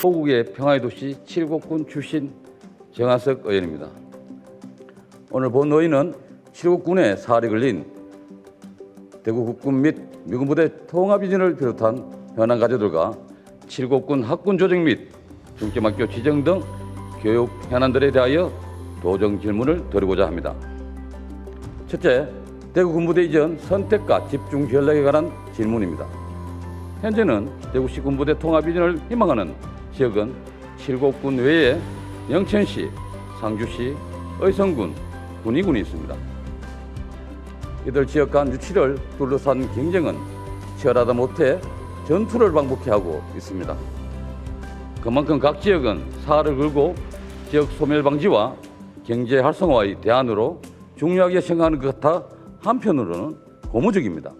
호국의 평화의 도시 칠곡군 출신 정한석 의원입니다. 오늘 본 의원은 칠곡군에 사활이 걸린 대구 국군 및 미군부대 통합 이전을 비롯한 현안 가족들과 칠곡군 학군 조정 및 중점학교 지정 등 교육 현안들에 대하여 도정 질문을 드리고자 합니다. 첫째, 대구 군부대 이전 선택과 집중 전략에 관한 질문입니다. 현재는 대구시 군부대 통합 이전을 희망하는 지역은 칠곡군 외에 영천시, 상주시, 의성군, 군위군이 있습니다. 이들 지역 간 유치를 둘러싼 경쟁은 치열하다 못해 전투를 방북해 하고 있습니다. 그만큼 각 지역은 사활을 걸고 지역 소멸 방지와 경제 활성화의 대안으로 중요하게 생각하는 것 같아 한편으로는 고무적입니다.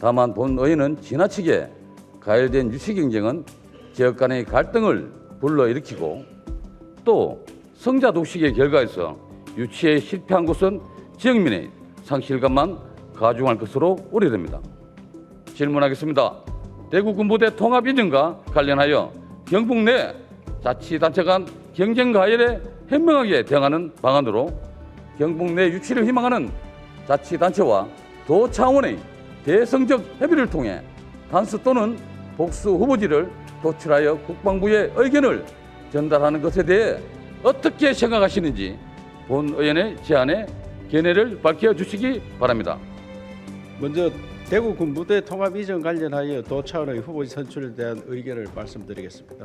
다만 본 의원은 지나치게 가열된 유치 경쟁은 지역 간의 갈등을 불러일으키고 또 성자 독식의 결과에서 유치에 실패한 곳은 지역민의 상실감만 가중할 것으로 우려됩니다. 질문하겠습니다. 대구 군부대 통합 이전과 관련하여 경북 내 자치단체 간 경쟁 가열에 현명하게 대응하는 방안으로 경북 내 유치를 희망하는 자치단체와 도 차원의 대성적 협의를 통해 단수 또는 복수 후보지를 도출하여 국방부의 의견을 전달하는 것에 대해 어떻게 생각하시는지 본 의원의 제안에 견해를 밝혀주시기 바랍니다. 먼저 대구 군부대 통합 이전 관련하여 도 차원의 후보지 선출에 대한 의견을 말씀드리겠습니다.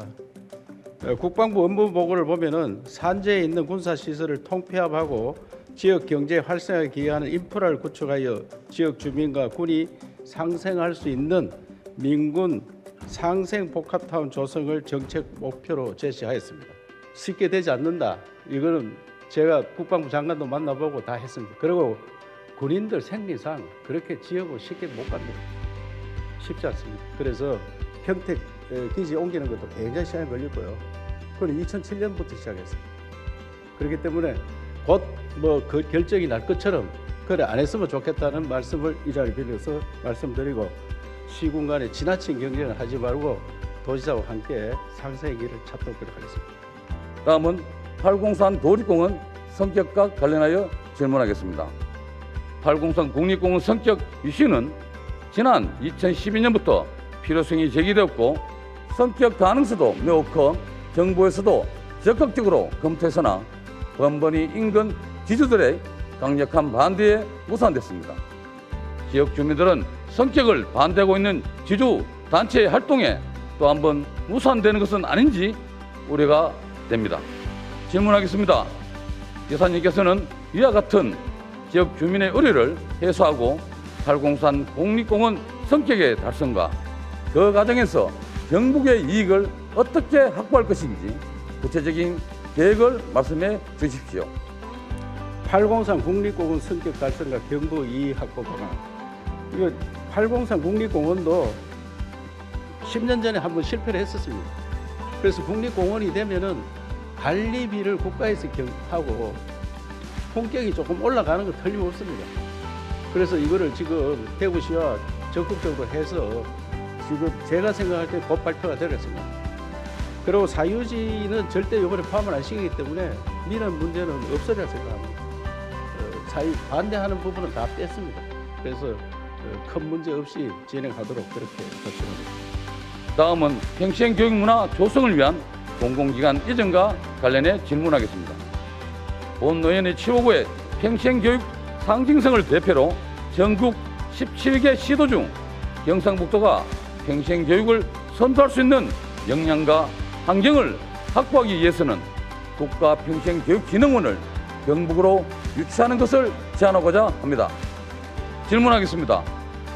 국방부 업무 보고를 보면은 산지에 있는 군사 시설을 통폐합하고 지역 경제 활성화에 기여하는 인프라를 구축하여 지역 주민과 군이 상생할 수 있는 민군 상생 복합타운 조성을 정책 목표로 제시하였습니다. 쉽게 되지 않는다. 이거는 제가 국방부 장관도 만나보고 다 했습니다. 그리고 군인들 생리상 그렇게 지역을 쉽게 못 갑니다. 쉽지 않습니다. 그래서 평택 기지 옮기는 것도 굉장히 시간이 걸리고요. 그건 2007년부터 시작했습니다. 그렇기 때문에 곧 그 결정이 날 것처럼 그래 안 했으면 좋겠다는 말씀을 이 자리에 빌려서 말씀드리고 시군 간에 지나친 경쟁을 하지 말고 도지사와 함께 상생의 길을 찾도록 하겠습니다. 다음은 803 도립공원 성격과 관련하여 질문하겠습니다. 803 국립공원 성격 유치는 지난 2012년부터 필요성이 제기되었고 성격 가능성도 매우 커 정부에서도 적극적으로 검토해서나 번번이 인근 지주들의 강력한 반대에 무산됐습니다. 지역 주민들은 성격을 반대하고 있는 지주 단체의 활동에 또 한 번 무산되는 것은 아닌지 우려가 됩니다. 질문하겠습니다. 여사님께서는 이와 같은 지역 주민의 우려를 해소하고 803 국립공원 성격의 달성과 그 과정에서 경북의 이익을 어떻게 확보할 것인지 구체적인 계획을 말씀해 주십시오. 803 국립공원 성격 달성과 경북 이익 확보 방안. 이거 803 국립공원도 10년 전에 한번 실패를 했었습니다. 그래서 국립공원이 되면은 관리비를 국가에서 하고 품격이 조금 올라가는 건 틀림없습니다. 그래서 이거를 지금 대구시와 적극적으로 해서 지금 제가 생각할 때 곧 발표가 되겠습니다. 그리고 사유지는 절대 이번에 포함을 안 시키기 때문에 미는 문제는 없으리라 생각합니다. 반대하는 부분은 다 뺐습니다. 그래서 큰 문제 없이 진행하도록 그렇게 조치합니다. 다음은 평생교육문화 조성을 위한 공공기관 이전과 관련해 질문하겠습니다. 본 의원의 7호구의 평생교육 상징성을 대표로 전국 17개 시도 중 경상북도가 평생교육을 선도할 수 있는 역량과 환경을 확보하기 위해서는 국가평생교육진흥원을 경북으로 유치하는 것을 제안하고자 합니다. 질문하겠습니다.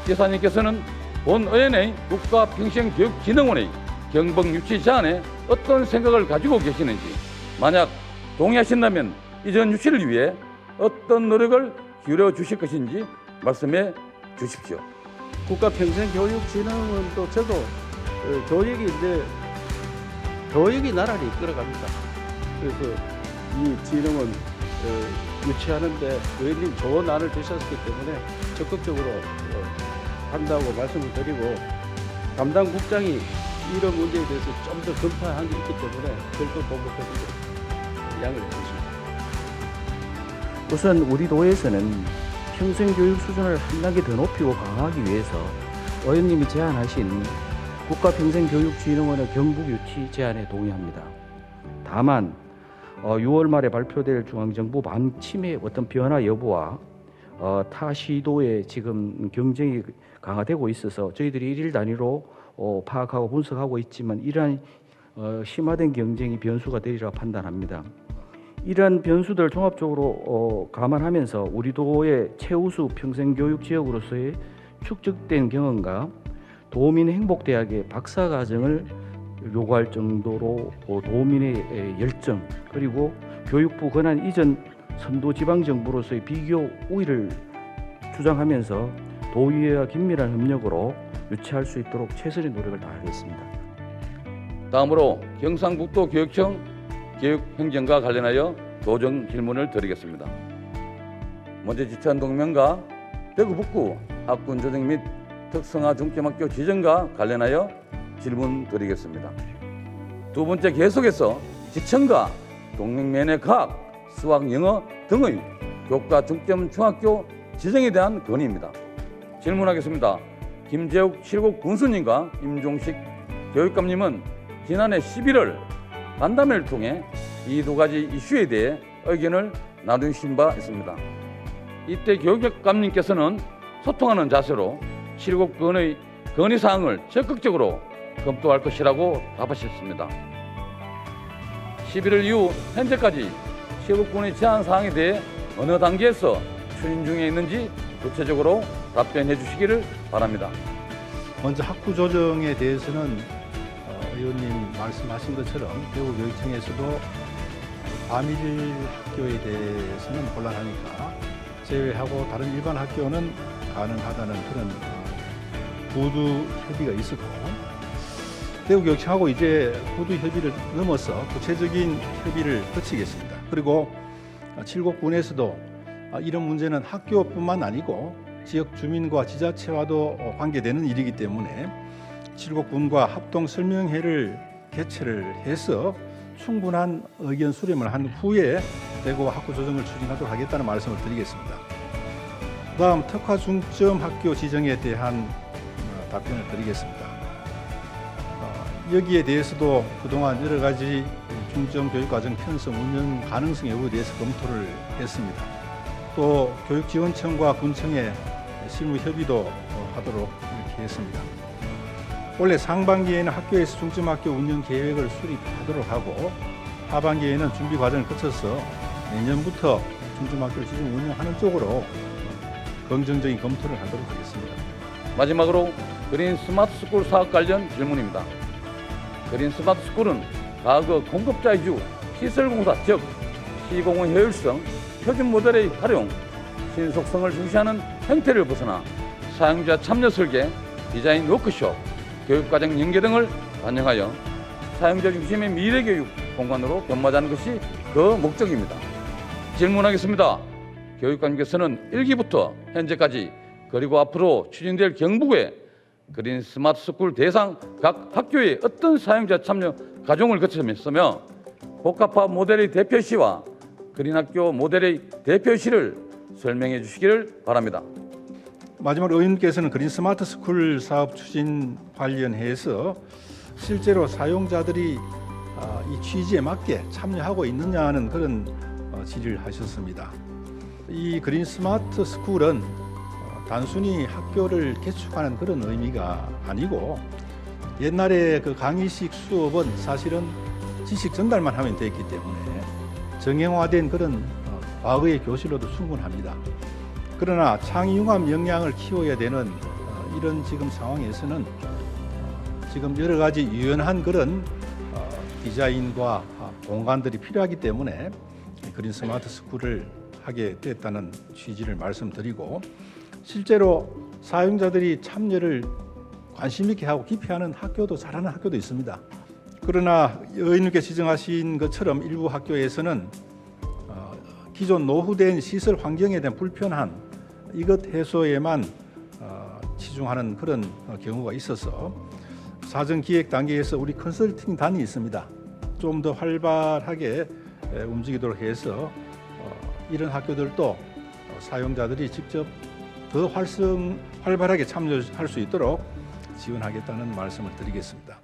여사님께서는 본 의원의 국가평생교육진흥원의 경북 유치 제안에 어떤 생각을 가지고 계시는지, 만약 동의하신다면 이전 유치를 위해 어떤 노력을 기울여 주실 것인지 말씀해 주십시오. 국가평생교육진흥원도 저도 교육이 나라를 이끌어갑니다. 그래서 이 진흥원 유치하는데 의원님 좋은 안을 주셨기 때문에 적극적으로 한다고 말씀을 드리고 담당 국장이 이런 문제에 대해서 좀 더 검토한 게 있기 때문에 별도 보고서도 양해를 해주십니다. 우선 우리 도에서는 평생교육 수준을 한 단계 더 높이고 강화하기 위해서 의원님이 제안하신 국가평생교육진흥원의 경북 유치 제안에 동의합니다. 다만 6월 말에 발표될 중앙정부 방침의 어떤 변화 여부와 타 시도의 지금 경쟁이 강화되고 있어서 저희들이 일일 단위로 파악하고 분석하고 있지만 이러한 심화된 경쟁이 변수가 되리라 판단합니다. 이러한 변수들 종합적으로 감안하면서 우리 도의 최우수 평생교육 지역으로서의 축적된 경험과 도민의 행복대학의 박사과정을 요구할 정도로 도민의 열정 그리고 교육부 권한 이전 선도지방정부로서의 비교 우위를 주장하면서 도의회와 긴밀한 협력으로 유치할 수 있도록 최선의 노력을 다하겠습니다. 다음으로 경상북도 교육청 교육행정과 관련하여 도정 질문을 드리겠습니다. 먼저 지천 동명과 대구 북구 학군 조정 및 특성화 중점학교 지정과 관련하여 질문 드리겠습니다. 두 번째, 계속해서 지천과 동명면의 과학, 수학, 영어 등의 교과 중점 중학교 지정에 대한 건의입니다. 질문하겠습니다. 김재욱 칠곡 군수님과 임종식 교육감님은 지난해 11월 간담회를 통해 이 두 가지 이슈에 대해 의견을 나누신 바 있습니다. 이때 교육감님께서는 소통하는 자세로 칠곡군의 건의사항을 적극적으로 검토할 것이라고 답하셨습니다. 11월 이후 현재까지 칠곡군의 제안 사항에 대해 어느 단계에서 추진 중에 있는지 구체적으로 답변해 주시기를 바랍니다. 먼저 학구 조정에 대해서는 의원님 말씀하신 것처럼 대구교육청에서도 과밀 학교에 대해서는 곤란하니까 제외하고 다른 일반 학교는 가능하다는 그런 구두 협의가 있었고, 대구교육청하고 이제 구두 협의를 넘어서 구체적인 협의를 거치겠습니다. 그리고 칠곡군에서도 이런 문제는 학교뿐만 아니고 지역 주민과 지자체와도 관계되는 일이기 때문에 칠곡군과 합동 설명회를 개최를 해서 충분한 의견 수렴을 한 후에 대구와 학구 조정을 추진하도록 하겠다는 말씀을 드리겠습니다. 그다음 특화 중점 학교 지정에 대한 답변을 드리겠습니다. 여기에 대해서도 그동안 여러 가지 중점 교육과정 편성 운영 가능성 여부에 대해서 검토를 했습니다. 또 교육지원청과 군청의 실무 협의도 하도록 이렇게 했습니다. 올해 상반기에는 학교에서 중점학교 운영 계획을 수립하도록 하고 하반기에는 준비 과정을 거쳐서 내년부터 중점학교를 지정 운영하는 쪽으로 긍정적인 검토를 하도록 하겠습니다. 마지막으로 그린 스마트 스쿨 사업 관련 질문입니다. 그린 스마트 스쿨은 과거 공급자 위주 시설공사 즉 시공의 효율성, 표준 모델의 활용, 신속성을 중시하는 형태를 벗어나 사용자 참여 설계, 디자인 워크숍, 교육과정 연계 등을 반영하여 사용자 중심의 미래교육 공간으로 변모하자는 것이 그 목적입니다. 질문하겠습니다. 교육감께서는 1기부터 현재까지 그리고 앞으로 추진될 경북의 그린 스마트 스쿨 대상 각 학교의 어떤 사용자 참여 과정을 거쳤으며 복합화 모델의 대표시와 그린 학교 모델의 대표시를 설명해 주시기를 바랍니다. 마지막으로 의원님께서는 그린 스마트 스쿨 사업 추진 관련해서 실제로 사용자들이 이 취지에 맞게 참여하고 있느냐는 그런 질의를 하셨습니다. 이 그린 스마트 스쿨은 단순히 학교를 개축하는 그런 의미가 아니고 옛날에 그 강의식 수업은 사실은 지식 전달만 하면 됐기 때문에 정형화된 그런 과거의 교실로도 충분합니다. 그러나 창의융합 역량을 키워야 되는 이런 지금 상황에서는 지금 여러 가지 유연한 그런 디자인과 공간들이 필요하기 때문에 그린 스마트 스쿨을 하게 됐다는 취지를 말씀드리고, 실제로 사용자들이 참여를 관심 있게 하고 깊이 하는 학교도 잘하는 학교도 있습니다. 그러나 의원님께서 지정하신 것처럼 일부 학교에서는 기존 노후된 시설 환경에 대한 불편함, 이것 해소에만 치중하는 그런 경우가 있어서 사전 기획 단계에서 우리 컨설팅 단이 있습니다. 좀 더 활발하게 움직이도록 해서 이런 학교들도 사용자들이 직접 더 활발하게 참여할 수 있도록 지원하겠다는 말씀을 드리겠습니다.